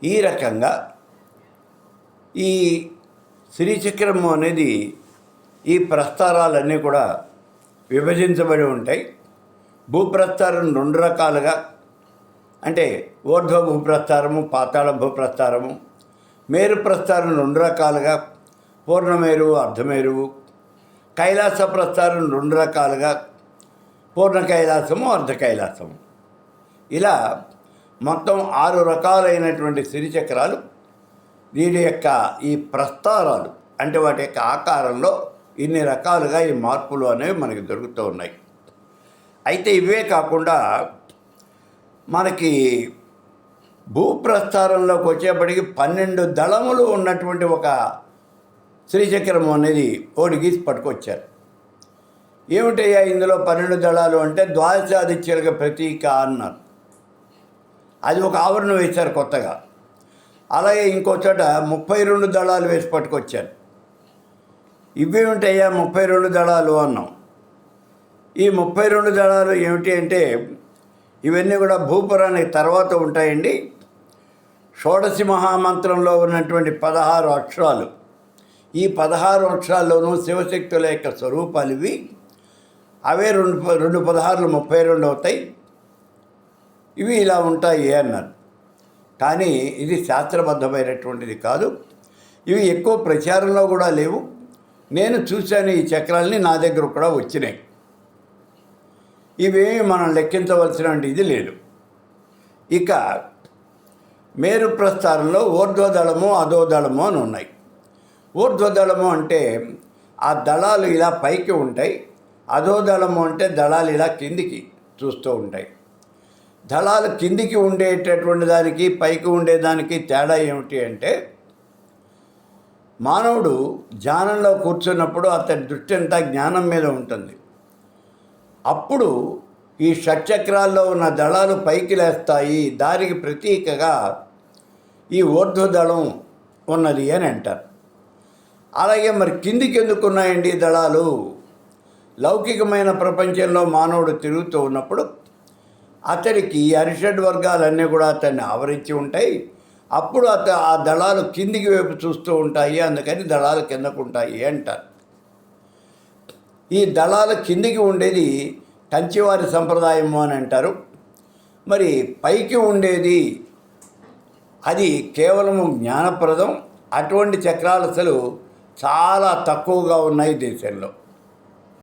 ఈ రకంగా ఈ శ్రీచక్రము అనేది ఈ ప్రస్తారాలన్నీ కూడా విభజించబడి ఉంటాయి. భూప్రస్తారం 2 రకాలుగా, అంటే ఊర్ధ్వ భూప్రస్తారము, పాతాళ భూప్రస్తారము. మేరు ప్రస్తారం 2 రకాలుగా, పూర్ణమేరు, అర్ధమేరువు. కైలాస ప్రస్తారం 2 రకాలుగా, పూర్ణ కైలాసము, అర్ధ కైలాసము. ఇలా మొత్తం 6 రకాలైనటువంటి శ్రీచక్రాలు, దీని యొక్క ఈ ప్రస్తారాలు అంటే వాటి యొక్క ఆకారంలో ఇన్ని రకాలుగా ఈ మార్పులు అనేవి మనకి దొరుకుతూ ఉన్నాయి. అయితే ఇవే కాకుండా మనకి భూప్రస్తారంలోకి వచ్చేప్పటికి 12 దళములు ఉన్నటువంటి ఒక శ్రీచక్రం అనేది ఒకటి గీసి పట్టుకొచ్చారు. ఏమిటయ్యా ఇందులో 12 దళాలు అంటే ద్వాదశాదిత్యులకు ప్రతీక అన్నారు. అది ఒక ఆవరణ వేశారు కొత్తగా. అలాగే ఇంకో చోట 32 దళాలు వేసి పట్టుకొచ్చారు. ఇవేమిటయ్యా 32 దళాలు అన్నాం. ఈ 32 దళాలు ఏమిటి అంటే ఇవన్నీ కూడా భూపురానికి తర్వాత ఉంటాయండి. షోడశి మహామంత్రంలో ఉన్నటువంటి 16 అక్షరాలు, ఈ 16 అక్షరాల్లోనూ శివశక్తుల యొక్క స్వరూపాలు ఇవి. అవే 2 16లు 32 అవుతాయి. ఇవి ఇలా ఉంటాయి అన్నారు. కానీ ఇది శాస్త్రబద్ధమైనటువంటిది కాదు. ఇవి ఎక్కువ ప్రచారంలో కూడా లేవు. నేను చూశాను ఈ చక్రాలని, నా దగ్గర కూడా వచ్చినాయి. ఇవేమి మనం లెక్కించవలసిన ఇది లేదు. ఇక మేరు ప్రస్తారంలో ఊర్ధ్వదళము, అధోదళము అని ఉన్నాయి. ఊర్ధ్వదళము అంటే ఆ దళాలు ఇలా పైకి ఉంటాయి. అధోదళము అంటే దళాలు ఇలా కిందికి చూస్తూ ఉంటాయి. దళాలు కిందికి ఉండేటటువంటి దానికి పైకి ఉండేదానికి తేడా ఏమిటి అంటే, మానవుడు ధ్యానంలో కూర్చున్నప్పుడు అతని దృష్టి అంతా జ్ఞానం మీద ఉంటుంది. అప్పుడు ఈ షట్చక్రాల్లో ఉన్న దళాలు పైకి లేస్తాయి. దానికి ప్రతీకగా ఈ ఊర్ధ్వదళం ఉన్నది అని అంటారు. అలాగే మరి కిందికి ఎందుకు ఉన్నాయండి దళాలు? లౌకికమైన ప్రపంచంలో మానవుడు తిరుగుతూ ఉన్నప్పుడు అతడికి అరిషడ్ వర్గాలన్నీ కూడా అతన్ని ఆవరించి ఉంటాయి. అప్పుడు ఆ దళాలు కిందికి వైపు చూస్తూ ఉంటాయి. అందుకని దళాలు కిందకు ఉంటాయి అంటారు. ఈ దళాలు కిందికి ఉండేది కంచివారి సంప్రదాయము అని అంటారు. మరి పైకి ఉండేది అది కేవలము జ్ఞానప్రదం. అటువంటి చక్రాలు అసలు చాలా తక్కువగా ఉన్నాయి దేశంలో.